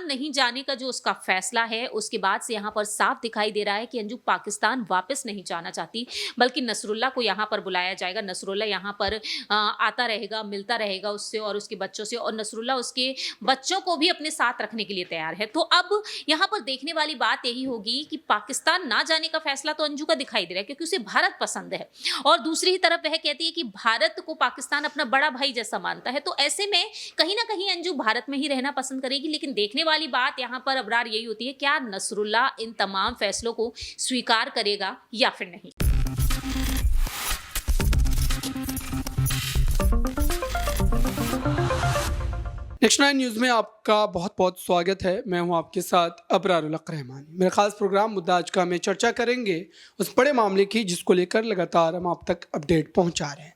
नहीं जाने का जो उसका फैसला है, उसके बाद से यहाँ पर साफ दिखाई दे रहा है कि अंजू पाकिस्तान वापस नहीं जाना चाहती, बल्कि नसरुल्ला को यहाँ पर बुलाया जाएगा। नसरुल्ला यहाँ पर आता रहेगा, मिलता रहेगा उससे और उसके बच्चों से, और नसरुल्ला उसके बच्चों को भी अपने साथ रखने के लिए तैयार है। तो अब यहाँ पर देखने वाली बात यही होगी कि पाकिस्तान ना जाने का फैसला तो अंजू का दिखाई दे रहा है, क्योंकि उसे भारत पसंद है, और दूसरी ही तरफ वह कहती है कि भारत को पाकिस्तान अपना बड़ा भाई जैसा मानता है। तो ऐसे में कहीं ना कहीं अंजू भारत में ही रहना पसंद करेगी। लेकिन देखने वाली बात यहाँ पर अबरार यही होती है, क्या नसरुल्ला इन तमाम फैसलों को स्वीकार करेगा या फिर नहीं। नेक्स्ट नाइन न्यूज़ में आपका बहुत बहुत स्वागत है। मैं हूं आपके साथ अबरारुल हक रहमानी। मेरा खास प्रोग्राम मुद्दा आज का में चर्चा करेंगे उस बड़े मामले की जिसको लेकर लगातार हम आप तक अपडेट पहुंचा रहे हैं।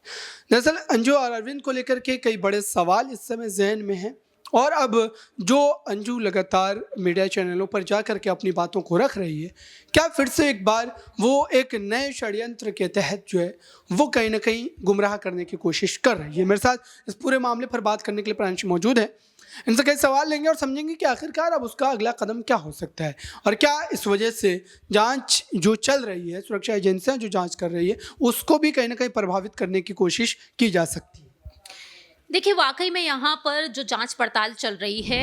दरअसल अंजू और अरविंद को लेकर के कई बड़े सवाल इस समय जहन में हैं, और अब जो अंजू लगातार मीडिया चैनलों पर जा कर के अपनी बातों को रख रही है, क्या फिर से एक बार वो एक नए षड्यंत्र के तहत जो है वो कहीं ना कहीं गुमराह करने की कोशिश कर रही है। मेरे साथ इस पूरे मामले पर बात करने के लिए प्रांशु मौजूद है। इनसे कई सवाल लेंगे और समझेंगे कि आखिरकार अब उसका अगला कदम क्या हो सकता है, और क्या इस वजह से जांच जो चल रही है, सुरक्षा एजेंसियां जो जांच कर रही है, उसको भी कहीं ना कहीं प्रभावित करने की कोशिश की जा सकती है। देखिए, वाकई में यहाँ पर जो जांच पड़ताल चल रही है,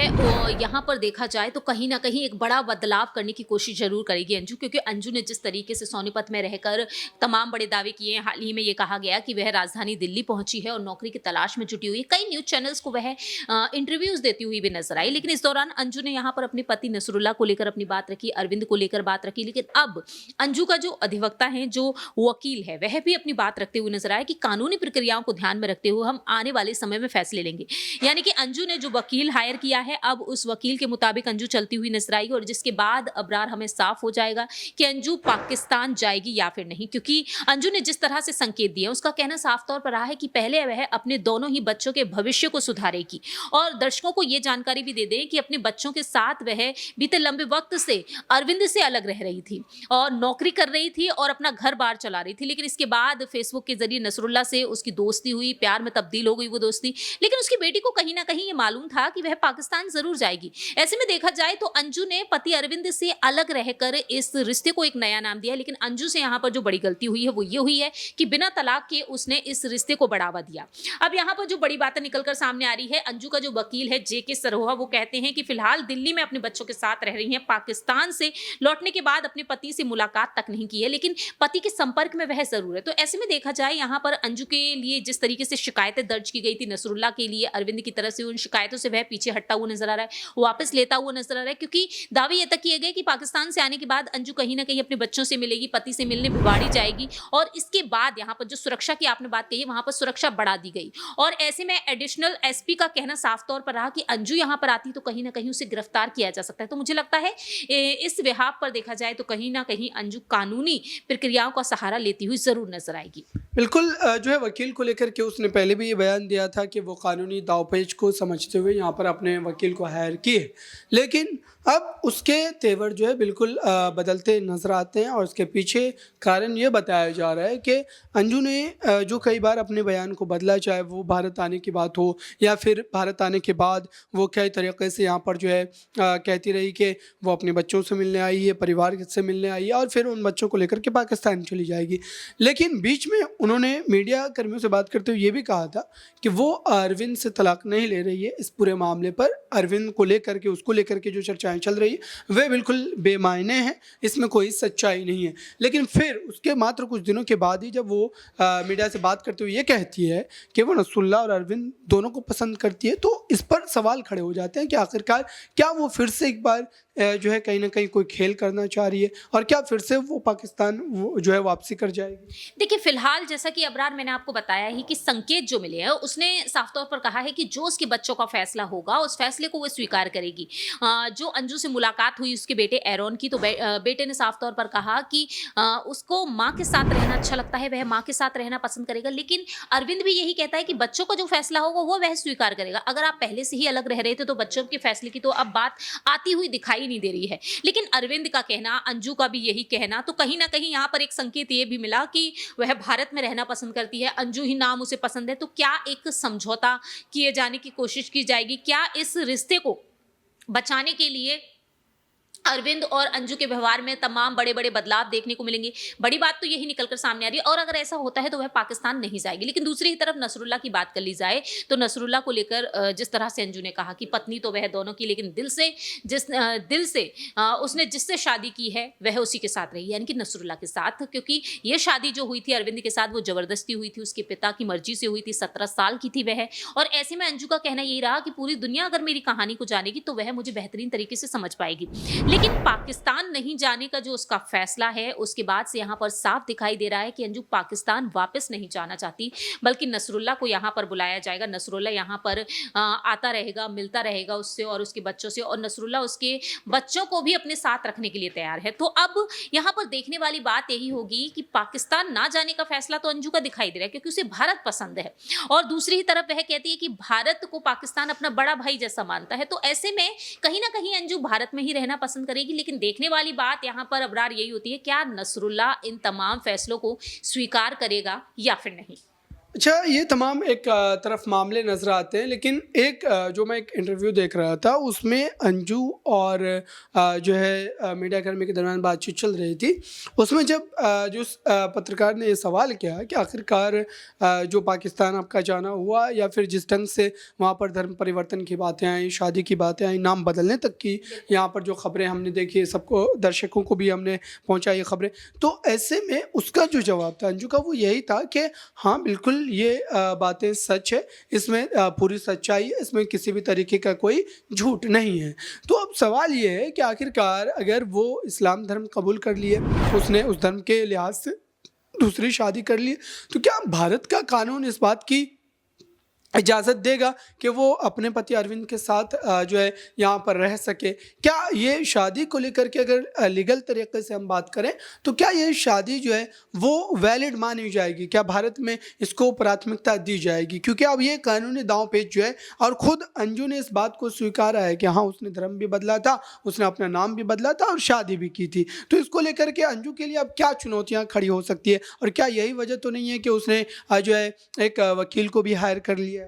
यहाँ पर देखा जाए तो कहीं ना कहीं एक बड़ा बदलाव करने की कोशिश जरूर करेगी अंजू, क्योंकि अंजू ने जिस तरीके से सोनीपत में रहकर तमाम बड़े दावे किए हैं। हाल ही में ये कहा गया कि वह राजधानी दिल्ली पहुंची है और नौकरी की तलाश में जुटी हुई है। कई न्यूज चैनल्स को वह इंटरव्यूज देती हुई भी नजर आई। लेकिन इस दौरान अंजू ने यहाँ पर अपने पति नसरुल्ला को लेकर अपनी बात रखी, अरविंद को लेकर बात रखी। लेकिन अब अंजू का जो अधिवक्ता है, जो वकील है, वह भी अपनी बात रखते हुए नजर आया कि कानूनी प्रक्रियाओं को ध्यान में रखते हुए हम आने वाले समय में फैसले लेंगे। यानी कि अंजू ने जो वकील हायर किया है, अब उस वकील के मुताबिक अंजू चलती हुई नजर आएगी, और जिसके बाद अबरार हमें साफ हो जाएगा कि अंजू पाकिस्तान जाएगी या फिर नहीं। क्योंकि अंजू ने जिस तरह से संकेत दिए, उसका कहना साफ तौर पर रहा है कि पहले वह अपने दोनों ही बच्चों के भविष्य को सुधारेगी, और दर्शकों को यह जानकारी भी दे दें कि अपने बच्चों के साथ वह बीते लंबे वक्त से अरविंद से अलग रह रही थी और नौकरी कर रही थी और अपना घर बार चला रही थी। लेकिन इसके बाद फेसबुक के जरिए नसरुल्ला से उसकी दोस्ती हुई, प्यार में तब्दील हो गई वो दोस्ती। लेकिन उसकी बेटी को कहीं ना कहीं ये मालूम था कि वह पाकिस्तान जरूर जाएगी। ऐसे में देखा जाए तो अंजू ने पति अरविंद से अलग रहकर इस रिश्ते को एक नया नाम दिया। लेकिन अंजू से यहाँ पर जो बड़ी गलती हुई है वो ये हुई है कि बिना तलाक के उसने इस रिश्ते को बढ़ावा दिया। अब यहाँ पर जो बड़ी बातें निकलकर सामने आ रही है, अंजू का जो वकील है जेके सरोहा, वो कहते हैं कि फिलहाल दिल्ली में अपने बच्चों के साथ रह रही हैं, पाकिस्तान से लौटने के बाद अपने पति से मुलाकात तक नहीं की है, लेकिन पति के संपर्क में वह जरूर है। तो ऐसे में देखा जाए यहाँ पर अंजू के लिए जिस तरीके से शिकायतें दर्ज की गई थी नसरुल्ला के लिए अरविंद की तरफ से, उन शिकायतों से वह पीछे हटता हुआ नजर आ रहा है, वापस लेता हुआ नजर आ रहा है। क्योंकि दावे ये तक किए गए कि पाकिस्तान से आने के बाद अंजू कहीं ना कहीं अपने बच्चों से मिलेगी, पति से मिलने भिवाड़ी जाएगी, और इसके बाद यहाँ पर जो सुरक्षा की आपने बात कही है, वहां पर सुरक्षा बढ़ा दी गई। और ऐसे में एडिशनल एसपी का कहना साफ तौर पर रहा कि अंजू यहाँ पर आती तो कहीं ना कहीं उसे गिरफ्तार किया जा सकता है। तो मुझे लगता है इस विहाप पर देखा जाए तो कहीं ना कहीं अंजू कानूनी प्रक्रियाओं का सहारा लेती हुई जरूर नजर आएगी। बिल्कुल, जो है वकील को लेकर के उसने पहले भी ये बयान दिया था कि वो कानूनी दावपेच को समझते हुए यहाँ पर अपने वकील को हायर किए, लेकिन अब उसके तेवर जो है बिल्कुल बदलते नजर आते हैं, और उसके पीछे कारण ये बताया जा रहा है कि अंजू ने जो कई बार अपने बयान को बदला, चाहे वो भारत आने की बात हो या फिर भारत आने के बाद वो कई तरीके से यहाँ पर जो है कहती रही कि वो अपने बच्चों से मिलने आई है, परिवार से मिलने आई है, और फिर उन बच्चों को लेकर के पाकिस्तान चली जाएगी। लेकिन बीच में उन्होंने मीडिया कर्मियों से बात करते हुए ये भी कहा था कि वो अरविंद से तलाक नहीं ले रही है। इस पूरे मामले पर अरविंद को लेकर के, उसको लेकर के जो चर्चाएं चल रही है वे बिल्कुल बेमायने हैं, इसमें कोई सच्चाई नहीं है। लेकिन फिर उसके मात्र कुछ दिनों के बाद ही जब वो मीडिया से बात करते हुए ये कहती है कि वो नसरुल्ला और अरविंद दोनों को पसंद करती है, तो इस पर सवाल खड़े हो जाते हैं कि आखिरकार क्या वो फिर से एक बार जो है कहीं ना कहीं कोई खेल करना चाह रही है, और क्या फिर से वो पाकिस्तान जो है वापसी कर जाएगी। देखिए, फिलहाल जैसा कि अबरार मैंने आपको बताया ही कि संकेत जो मिले हैं, उसने साफ तौर पर कहा है कि जो उसके बच्चों का फैसला होगा उस फैसले को वो स्वीकार करेगी। जो अंजू से मुलाकात हुई उसके बेटे एरोन की, तो बेटे ने साफ तौर पर कहा कि उसको माँ के साथ रहना अच्छा लगता है, वह माँ के साथ रहना पसंद करेगा। लेकिन अरविंद भी यही कहता है कि बच्चों का जो फैसला होगा वो वह स्वीकार करेगा। अगर आप पहले से ही अलग रह रहे थे तो बच्चों के फैसले की तो अब बात आती हुई दिखाई नहीं दे रही है। लेकिन अरविंद का कहना, अंजू का भी यही कहना, तो कहीं ना कहीं यहाँ पर एक संकेत ये भी मिला कि वह भारत में रहना पसंद करती है, अंजू ही नाम उसे पसंद है। तो क्या एक समझौता किए जाने की कोशिश की जाएगी? क्या इस रिश्ते को बचाने के लिए अरविंद और अंजू के व्यवहार में तमाम बड़े-बड़े बदलाव देखने को मिलेंगे। बड़ी बात तो यही निकल कर सामने आ रही है और अगर ऐसा होता है तो वह पाकिस्तान नहीं जाएगी। लेकिन दूसरी ही तरफ नसरुल्लाह की बात कर ली जाए तो नसरुल्लाह को लेकर जिस तरह से अंजू ने कहा कि पत्नी तो वह दोनों की, लेकिन दिल से उसने जिससे शादी की है वह उसी के साथ रही है, यानी कि नसरुल्लाह के साथ। क्योंकि ये शादी जो हुई थी अरविंद के साथ वो ज़बरदस्ती हुई थी, उसके पिता की मर्ज़ी से हुई थी, 17 साल की थी वह। और ऐसे में अंजू का कहना यही रहा कि पूरी दुनिया अगर मेरी कहानी को जानेगी तो वह मुझे बेहतरीन तरीके से समझ पाएगी। लेकिन पाकिस्तान नहीं जाने का जो उसका फैसला है, उसके बाद से यहाँ पर साफ दिखाई दे रहा है कि अंजू पाकिस्तान वापस नहीं जाना चाहती, बल्कि नसरुल्लाह को यहाँ पर बुलाया जाएगा। नसरुल्लाह यहाँ पर आता रहेगा, मिलता रहेगा उससे और उसके बच्चों से, और नसरुल्लाह उसके बच्चों को भी अपने साथ रखने के लिए तैयार है। तो अब यहाँ पर देखने वाली बात यही होगी कि पाकिस्तान ना जाने का फैसला तो अंजू का दिखाई दे रहा है, क्योंकि उसे भारत पसंद है, और दूसरी ही तरफ वह कहती है कि भारत को पाकिस्तान अपना बड़ा भाई जैसा मानता है। तो ऐसे में कहीं ना कहीं अंजू भारत में ही रहना पसंद करेगी। लेकिन देखने वाली बात यहाँ पर अबरार यही होती है, क्या नसरुल्लाह इन तमाम फैसलों को स्वीकार करेगा या फिर नहीं। अच्छा, ये तमाम एक तरफ मामले नज़र आते हैं, लेकिन एक जो मैं एक इंटरव्यू देख रहा था उसमें अंजू और जो है मीडिया कर्मी के दरमियान बातचीत चल रही थी। उसमें जब जो पत्रकार ने ये सवाल किया कि आखिरकार जो पाकिस्तान आपका जाना हुआ या फिर जिस ढंग से वहाँ पर धर्म परिवर्तन की बातें आई, शादी की बातें आई, नाम बदलने तक की यहाँ पर जो खबरें हमने देखी, सबको दर्शकों को भी हमने पहुँचाई खबरें, तो ऐसे में उसका जो जवाब था अंजू का वो यही था कि हाँ बिल्कुल ये बातें सच है, इसमें पूरी सच्चाई है, इसमें किसी भी तरीके का कोई झूठ नहीं है। तो अब सवाल ये है कि आखिरकार अगर वो इस्लाम धर्म कबूल कर लिए, उसने उस धर्म के लिहाज से दूसरी शादी कर ली, तो क्या भारत का कानून इस बात की इजाज़त देगा कि वो अपने पति अरविंद के साथ जो है यहाँ पर रह सके? क्या ये शादी को लेकर के अगर लीगल तरीके से हम बात करें तो क्या ये शादी जो है वो वैलिड मानी जाएगी? क्या भारत में इसको प्राथमिकता दी जाएगी? क्योंकि अब ये कानूनी दांव-पेच जो है, और ख़ुद अंजू ने इस बात को स्वीकारा है कि हाँ, उसने धर्म भी बदला था, उसने अपना नाम भी बदला था और शादी भी की थी। तो इसको लेकर के अंजू के लिए अब क्या चुनौतियाँ खड़ी हो सकती है, और क्या यही वजह तो नहीं है कि उसने जो है एक वकील को भी हायर कर लिया है?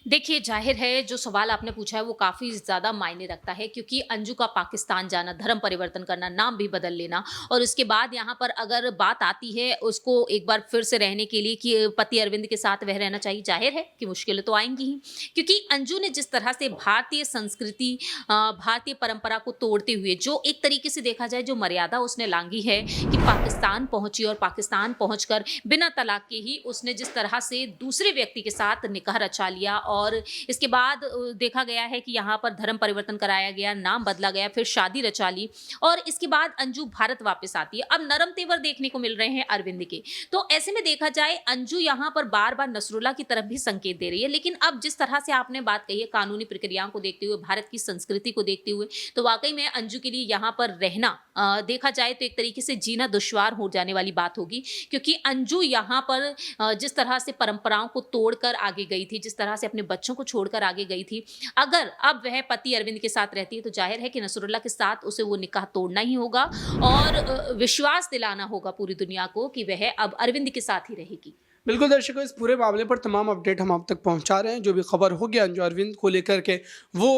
देखिए, जाहिर है जो सवाल आपने पूछा है वो काफ़ी ज़्यादा मायने रखता है, क्योंकि अंजू का पाकिस्तान जाना, धर्म परिवर्तन करना, नाम भी बदल लेना, और उसके बाद यहाँ पर अगर बात आती है उसको एक बार फिर से रहने के लिए कि पति अरविंद के साथ वह रहना चाहिए, जाहिर है कि मुश्किलें तो आएंगी ही। क्योंकि अंजू ने जिस तरह से भारतीय संस्कृति, भारतीय परंपरा को तोड़ते हुए जो एक तरीके से देखा जाए जो मर्यादा उसने लांघी है कि पाकिस्तान पहुंची, और पाकिस्तान पहुंचकर बिना तलाक के ही उसने जिस तरह से दूसरे व्यक्ति के साथ निकाह रचा लिया, और इसके बाद देखा गया है कि यहाँ पर धर्म परिवर्तन कराया गया, नाम बदला गया, फिर शादी रचा ली, और इसके बाद अंजू भारत वापस आती है। अब नरम तेवर देखने को मिल रहे हैं अरविंद के। तो ऐसे में देखा जाए अंजू यहाँ पर बार बार नसरुल्लाह की तरफ भी संकेत दे रही है। लेकिन अब जिस तरह से आपने बात कही है, कानूनी प्रक्रियाओं को देखते हुए, भारत की संस्कृति को देखते हुए, तो वाकई में अंजू के लिए यहाँ पर रहना देखा जाए तो एक तरीके से जीना दुश्वार हो जाने वाली बात होगी। क्योंकि अंजू यहाँ पर जिस तरह से परंपराओं को तोड़कर आगे गई थी, जिस तरह से अपने बच्चों को छोड़कर आगे गई थी, अगर अब वह पति अरविंद के साथ रहती है तो जाहिर है कि नसरुल्लाह के साथ उसे वो निकाह तोड़ना ही होगा, और विश्वास दिलाना होगा पूरी दुनिया को कि वह अब अरविंद के साथ ही रहेगी। बिल्कुल दर्शकों, इस पूरे मामले पर तमाम अपडेट हम आप तक पहुंचा रहे हैं। जो भी खबर होगी अंजू अरविंद को लेकर के वो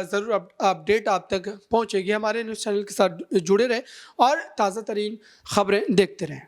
ज़रूर अपडेट आप तक पहुंचेगी। हमारे न्यूज़ चैनल के साथ जुड़े रहें और ताज़ा तरीन खबरें देखते रहें।